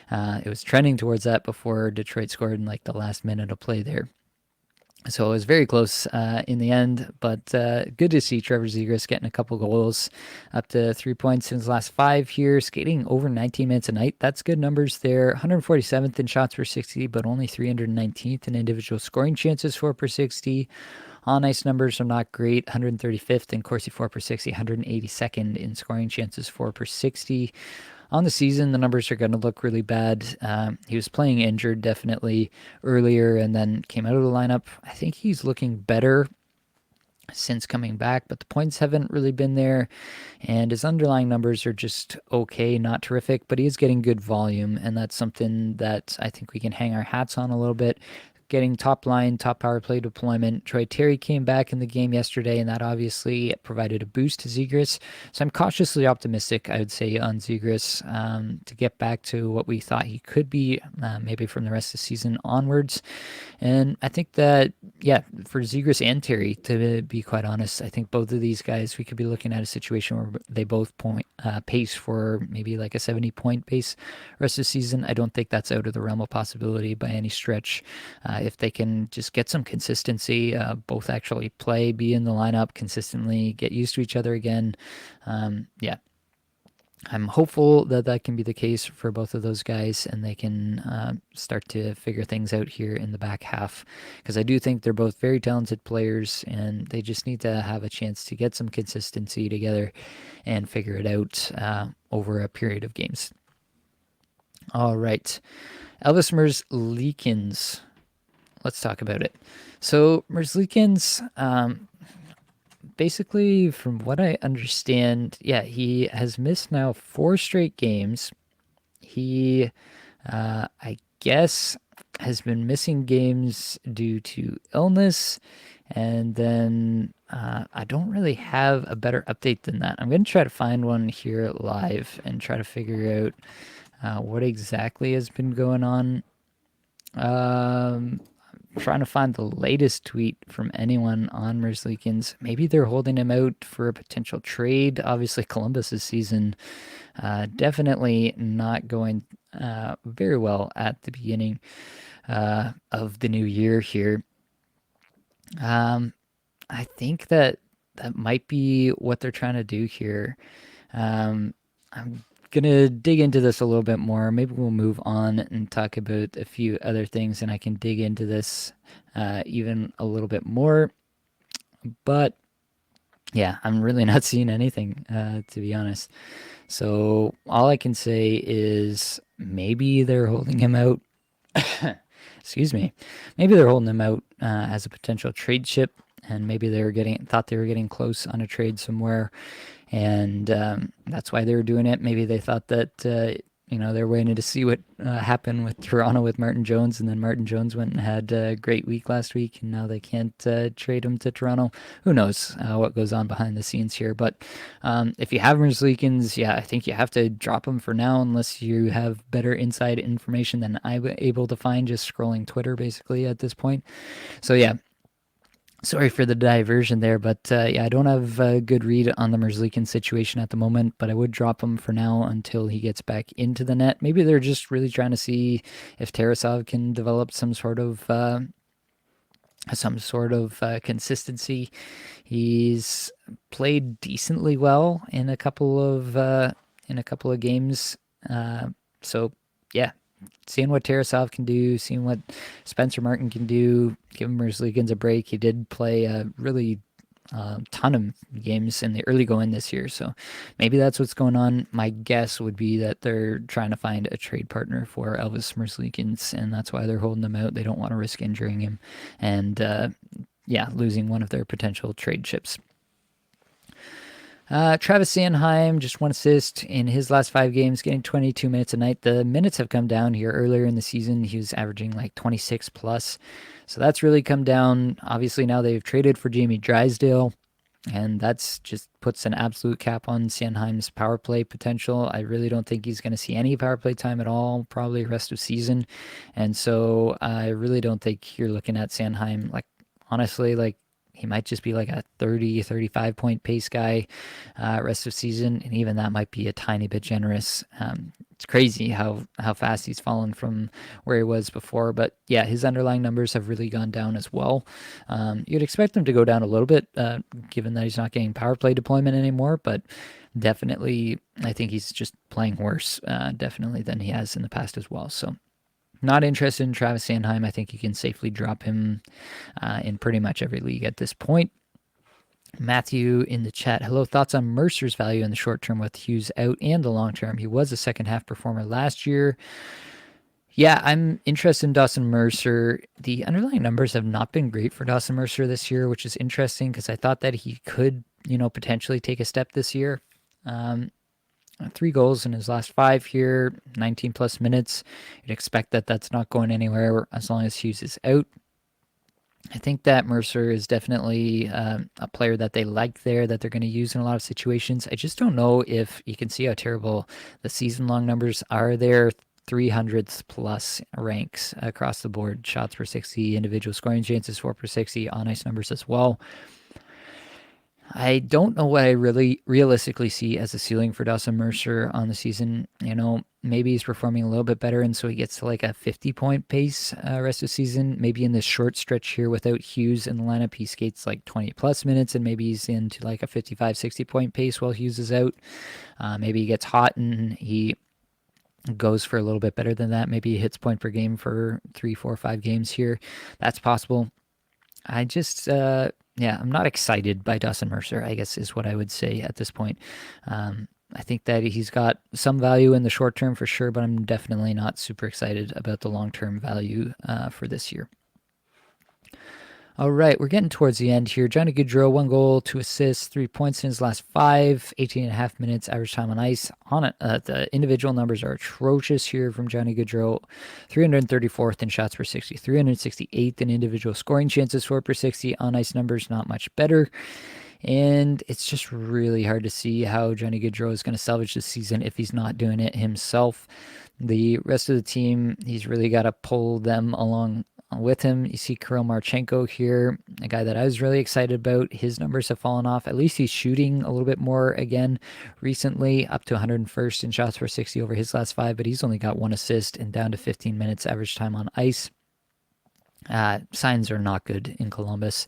it was trending towards that before Detroit scored in like the last minute of play there. So it was very close in the end, but good to see Trevor Zegras getting a couple goals, up to 3 points in his last five here, skating over 19 minutes a night. That's good numbers there. 147th in shots per 60, but only 319th in individual scoring chances for per 60. On ice numbers are not great. 135th in Corsi 4 per 60, 182nd in scoring chances 4 per 60. On the season, the numbers are going to look really bad. He was playing injured definitely earlier and then came out of the lineup. I think he's looking better since coming back, but the points haven't really been there. And his underlying numbers are just okay, not terrific, but he is getting good volume. And that's something that I think we can hang our hats on a little bit. Getting top line, top power play deployment. Troy Terry came back in the game yesterday, and that obviously provided a boost to Zegras. So I'm cautiously optimistic, I would say, on Zegras to get back to what we thought he could be, maybe from the rest of the season onwards. And I think that, yeah, for Zegras and Terry, to be quite honest, I think both of these guys, we could be looking at a situation where they both pace for maybe like a 70-point pace rest of the season. I don't think that's out of the realm of possibility by any stretch. If they can just get some consistency, both actually play, be in the lineup consistently, get used to each other again. Yeah, I'm hopeful that that can be the case for both of those guys and they can start to figure things out here in the back half. Because I do think they're both very talented players and they just need to have a chance to get some consistency together and figure it out over a period of games. All right. Elvis Merzlikins. Let's talk about it. So, Merzlikins, basically, from what I understand, yeah, he has missed now 4 straight games. He, I guess, has been missing games due to illness. And then I don't really have a better update than that. I'm going to try to find one here live and try to figure out what exactly has been going on. Trying to find the latest tweet from anyone on Merzlikins. Maybe they're holding him out for a potential trade. Obviously, Columbus's season definitely not going very well at the beginning of the new year here. I think that that might be what they're trying to do here. I'm gonna dig into this a little bit more. Maybe we'll move on and talk about a few other things, and I can dig into this even a little bit more. But yeah, I'm really not seeing anything to be honest. So all I can say is maybe they're holding him out. Excuse me. Maybe they're holding him out as a potential trade chip, and maybe they were getting thought they were getting close on a trade somewhere, and that's why they were doing it. Maybe they thought that they're waiting to see what happened with Toronto with Martin Jones, and then Martin Jones went and had a great week last week, and now they can't trade him to Toronto. Who knows what goes on behind the scenes here? But if you have Merzlikins, yeah, I think you have to drop him for now, unless you have better inside information than I'm able to find just scrolling Twitter, basically at this point. So yeah, sorry for the diversion there, but yeah, I don't have a good read on the Merzlikin situation at the moment, but I would drop him for now until he gets back into the net. Maybe they're just really trying to see if Tarasov can develop some sort of consistency. He's played decently well in a couple of games. So yeah, seeing what Tarasov can do, seeing what Spencer Martin can do, giving Merzlikins a break. He did play a really ton of games in the early going this year, so maybe that's what's going on. My guess would be that they're trying to find a trade partner for Elvis Merzlikins, and that's why they're holding him out. They don't want to risk injuring him and yeah, losing one of their potential trade chips. Travis Sanheim, just 1 assist in his last 5 games, getting 22 minutes a night. The minutes have come down here. Earlier in the season, he was averaging like 26 plus. So that's really come down. Obviously, now they've traded for Jamie Drysdale, and that's just puts an absolute cap on Sanheim's power play potential. I really don't think he's going to see any power play time at all, probably rest of season. And so I really don't think you're looking at Sanheim, like, honestly, like, he might just be like a 30, 35 point pace guy rest of season, and even that might be a tiny bit generous. It's crazy how fast he's fallen from where he was before. But yeah, his underlying numbers have really gone down as well. You'd expect him to go down a little bit, given that he's not getting power play deployment anymore, but definitely, I think he's just playing worse, definitely, than he has in the past as well. So, not interested in Travis Sanheim. I think you can safely drop him in pretty much every league at this point. Matthew in the chat. Hello, thoughts on Mercer's value in the short term with Hughes out and the long term? He was a second half performer last year. Yeah, I'm interested in Dawson Mercer. The underlying numbers have not been great for Dawson Mercer this year, which is interesting because I thought that he could, potentially take a step this year. 3 goals in his last 5 here, 19 plus minutes. You'd expect that that's not going anywhere as long as Hughes is out. I think that Mercer is definitely a player that they like there, that they're going to use in a lot of situations. I just don't know if you can see how terrible the season-long numbers are there. 300th plus ranks across the board. Shots per 60, individual scoring chances 4 per 60, on ice numbers as well. I don't know what I really realistically see as a ceiling for Dawson Mercer on the season. Maybe he's performing a little bit better, and so he gets to like a 50-point pace rest of the season. Maybe in this short stretch here without Hughes in the lineup, he skates like 20 plus minutes, and maybe he's into like a 55, 60-point pace while Hughes is out. Maybe he gets hot and he goes for a little bit better than that. Maybe he hits point per game for 3, 4, 5 games here. That's possible. I just, I'm not excited by Dawson Mercer, I guess is what I would say at this point. I think that he's got some value in the short term for sure, but I'm definitely not super excited about the long-term value for this year. All right, we're getting towards the end here. Johnny Gaudreau, 1 goal, 2 assists, 3 points in his last 5, 18 and a half minutes average time on ice. The individual numbers are atrocious here from Johnny Gaudreau. 334th in shots per 60, 368th in individual scoring chances 4 per 60. On ice numbers, not much better. And it's just really hard to see how Johnny Gaudreau is going to salvage this season if he's not doing it himself. The rest of the team, he's really got to pull them along with him. You see Kirill Marchenko here, a guy that I was really excited about. His numbers have fallen off. At least he's shooting a little bit more again recently, up to 101st in shots per 60 over his last 5, but he's only got 1 assist and down to 15 minutes average time on ice. Signs are not good in Columbus.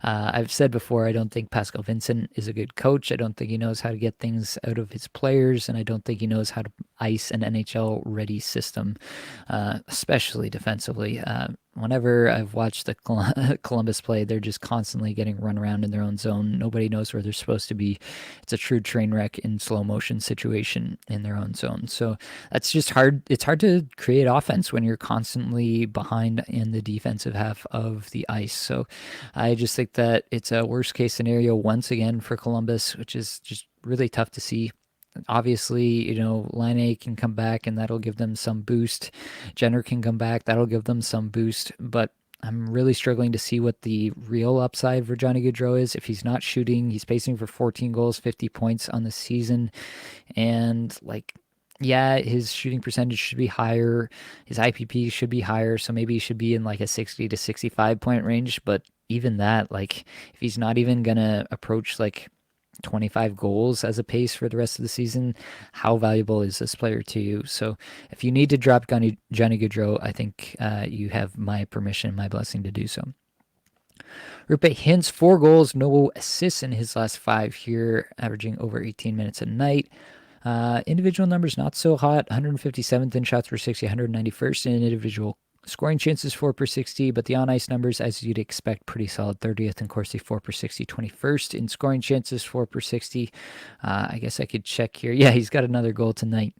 I've said before, I don't think Pascal Vincent is a good coach. I don't think he knows how to get things out of his players, and I don't think he knows how to ice an NHL-ready system, especially defensively. Whenever I've watched the Columbus play, they're just constantly getting run around in their own zone. Nobody knows where they're supposed to be. It's a true train wreck in slow motion situation in their own zone. So that's just hard. It's hard to create offense when you're constantly behind in the defensive half of the ice. So I just think that it's a worst case scenario once again for Columbus, which is just really tough to see. Obviously, Line can come back and that'll give them some boost. Jenner can come back, that'll give them some boost. But I'm really struggling to see what the real upside for Johnny Gaudreau is. If he's not shooting, he's pacing for 14 goals, 50 points on the season. And his shooting percentage should be higher. His IPP should be higher. So maybe he should be in like a 60 to 65 point range. But even that, if he's not even going to approach 25 goals as a pace for the rest of the season, how valuable is this player to you? So if you need to drop Johnny Gaudreau, I think you have my permission, my blessing to do so. Roope Hintz, 4 goals, no assists in his last 5 here, averaging over 18 minutes a night. Individual numbers not so hot, 157th in shots per 60, 191st in individual scoring chances 4 per 60, but the on-ice numbers, as you'd expect, pretty solid. 30th in Corsi, 4 per 60, 21st in scoring chances 4 per 60. I guess I could check here. Yeah, he's got another goal tonight.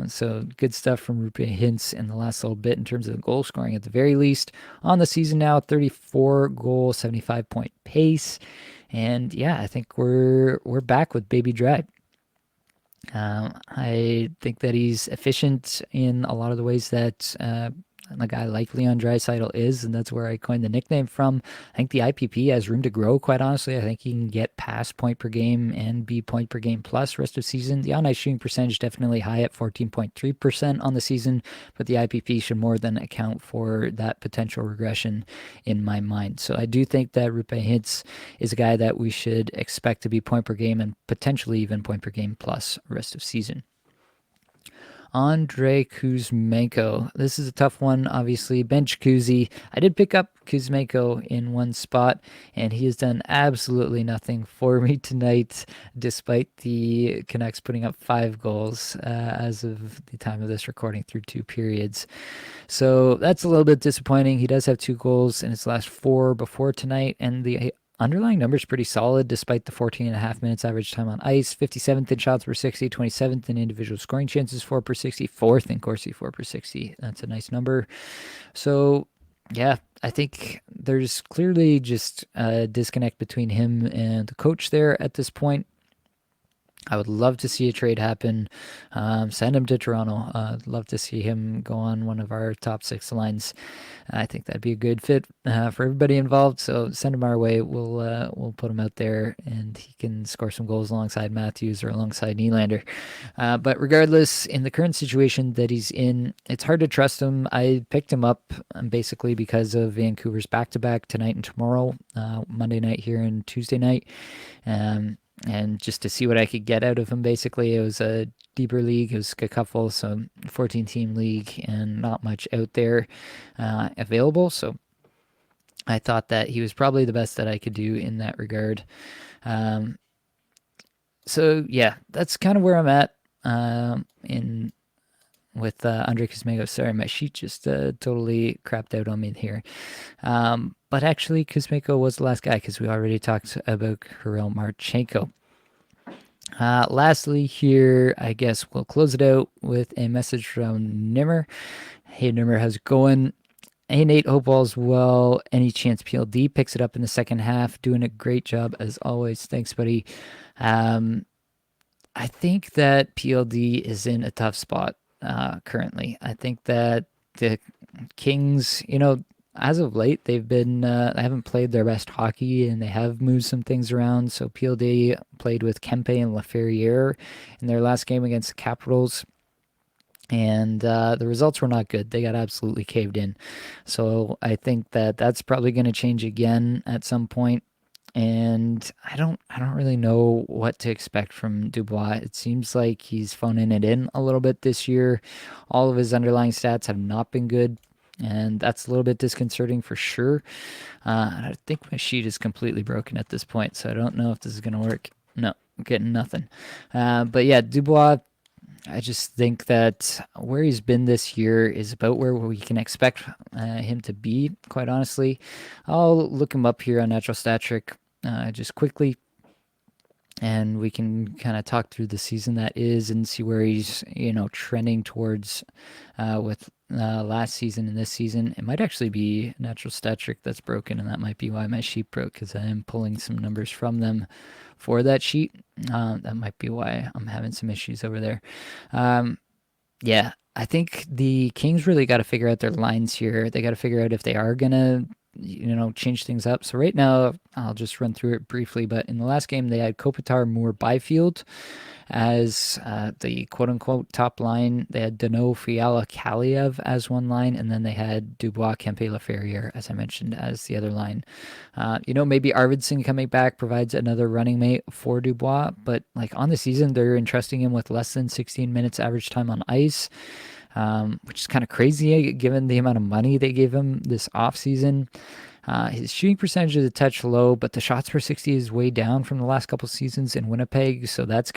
So good stuff from Roope Hintz in the last little bit in terms of the goal scoring at the very least. On the season now, 34 goal, 75-point pace. And yeah, I think we're back with Baby Drive. I think that he's efficient in a lot of the ways that a guy like Leon Draisaitl is, and that's where I coined the nickname from. I think the IPP has room to grow, quite honestly. I think he can get past point per game and be point per game plus rest of season. The on ice shooting percentage definitely high at 14.3% on the season, but the IPP should more than account for that potential regression in my mind. So I do think that Rupe Hintz is a guy that we should expect to be point per game and potentially even point per game plus rest of season. Andrei Kuzmenko. This is a tough one, obviously. Bench Kuzi. I did pick up Kuzmenko in one spot, and he has done absolutely nothing for me tonight, despite the Canucks putting up 5 goals as of the time of this recording through 2 periods. So that's a little bit disappointing. He does have 2 goals in his last 4 before tonight, and the underlying numbers pretty solid despite the 14 and a half minutes average time on ice. 57th in shots per 60, 27th in individual scoring chances 4 per 60, 4th in Corsi 4 per 60. That's a nice number. So yeah, I think there's clearly just a disconnect between him and the coach there at this point. I would love to see a trade happen. Send him to Toronto. I'd love to see him go on one of our top 6 lines. I think that'd be a good fit for everybody involved. So send him our way. We'll put him out there, and he can score some goals alongside Matthews or alongside Nylander. But regardless, in the current situation that he's in, it's hard to trust him. I picked him up basically because of Vancouver's back-to-back tonight and tomorrow, Monday night here and Tuesday night. And just to see what I could get out of him, basically. It was a deeper league. It was a couple, so 14-team league, and not much out there available. So I thought that he was probably the best that I could do in that regard. So yeah, that's kind of where I'm at in with Andrei Kuzmenko. Sorry, my sheet just totally crapped out on me here. But actually, Kuzmenko was the last guy because we already talked about Kirill Marchenko. Lastly here, I guess we'll close it out with a message from Nimmer. Hey, Nimmer, how's it going? Hey, Nate, hope all's well. Any chance PLD picks it up in the second half? Doing a great job as always. Thanks, buddy. I think that PLD is in a tough spot currently. I think that the Kings, as of late, they've been they haven't played their best hockey, and they have moved some things around. So PLD played with Kempe and Laferriere in their last game against the Capitals, and the results were not good. They got absolutely caved in. So I think that that's probably going to change again at some point. And I don't really know what to expect from Dubois. It seems like he's phoning it in a little bit this year. All of his underlying stats have not been good, and that's a little bit disconcerting for sure. I think my sheet is completely broken at this point, so I don't know if this is going to work. No, I'm getting nothing. But yeah, Dubois, I just think that where he's been this year is about where we can expect him to be, quite honestly. I'll look him up here on Natural Stat Trick just quickly, and we can kind of talk through the season that is and see where he's, trending towards with last season and this season. It might actually be Natural Stat Trick that's broken, and that might be why my sheet broke, because I am pulling some numbers from them for that sheet. That might be why I'm having some issues over there. Yeah, I think the Kings really got to figure out their lines here. They got to figure out if they are going to change things up. So right now, I'll just run through it briefly, but in the last game, they had Kopitar, Moore, Byfield as the quote-unquote top line. They had Dano, Fiala, Kaliev as one line, and then they had Dubois, Kempe, Laferriere, as I mentioned, as the other line. Maybe Arvidsson coming back provides another running mate for Dubois, but on the season, they're entrusting him with less than 16 minutes average time on ice. Which is kind of crazy given the amount of money they gave him this offseason. His shooting percentage is a touch low, but the shots per 60 is way down from the last couple seasons in Winnipeg, so that's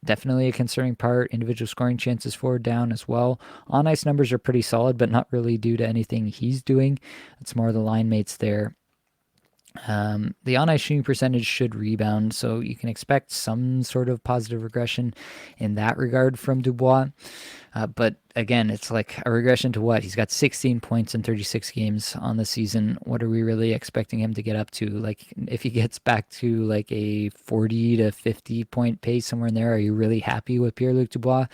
definitely a concerning part. Individual scoring chances for down as well. On-ice numbers are pretty solid, but not really due to anything he's doing. It's more the line mates there. The on-ice shooting percentage should rebound, so you can expect some sort of positive regression in that regard from Dubois. But again, it's like a regression to what? He's got 16 points in 36 games on the season. What are we really expecting him to get up to? Like, if he gets back to like a 40 to 50 point pace somewhere in there, are you really happy with Pierre-Luc Dubois?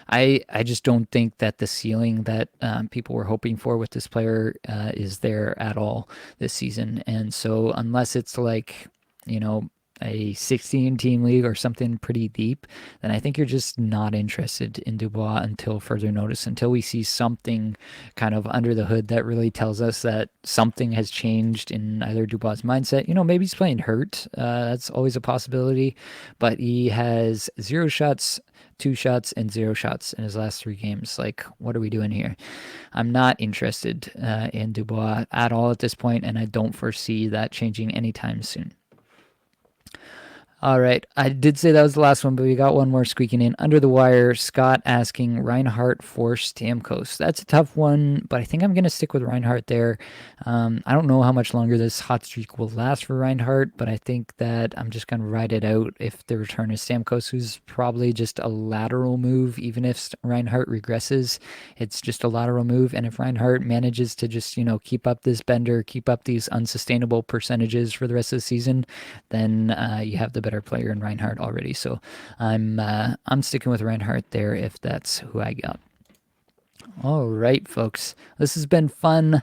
I just don't think that the ceiling that people were hoping for with this player is there at all this season. And so, unless it's like, you know, a 16 team league or something pretty deep, then I think you're just not interested in Dubois until further notice, until we see something kind of under the hood that really tells us that something has changed in either Dubois' mindset. You know, maybe he's playing hurt. That's always a possibility, but he has 0 shots, 2 shots, and 0 shots in his last 3 games. Like, what are we doing here? I'm not interested in Dubois at all at this point, and I don't foresee that changing anytime soon. All right. I did say that was the last one, but we got one more squeaking in. Under the wire, Scott asking Reinhart for Stamkos. That's a tough one, but I think I'm going to stick with Reinhart there. I don't know how much longer this hot streak will last for Reinhart, but I think that I'm just going to ride it out if the return is Stamkos, who's probably just a lateral move. Even if Reinhart regresses, it's just a lateral move. And if Reinhart manages to just, you know, keep up this bender, keep up these unsustainable percentages for the rest of the season, then you have the better player in Reinhart already. So I'm sticking with Reinhart there if that's who I got. All right, folks. This has been fun.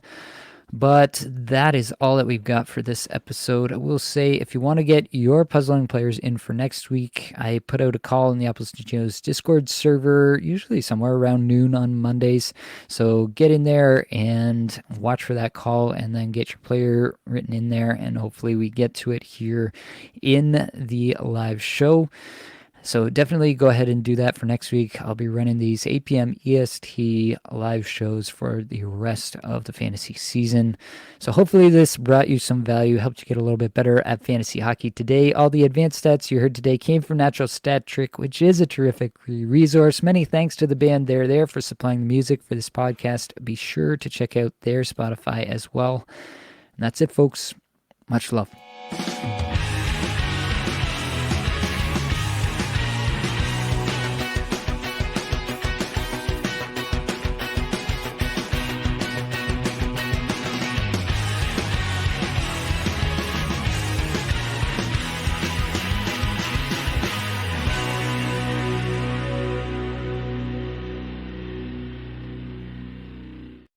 But that is all that we've got for this episode. I will say, if you want to get your puzzling players in for next week, I put out a call in the Apple Studios Discord server, usually somewhere around noon on Mondays. So get in there and watch for that call and then get your player written in there. And hopefully we get to it here in the live show. So definitely go ahead and do that for next week. I'll be running these 8 p.m. EST live shows for the rest of the fantasy season. So hopefully this brought you some value, helped you get a little bit better at fantasy hockey today. All the advanced stats you heard today came from Natural Stat Trick, which is a terrific resource. Many thanks to the band They're There for supplying the music for this podcast. Be sure to check out their Spotify as well. And that's it, folks. Much love.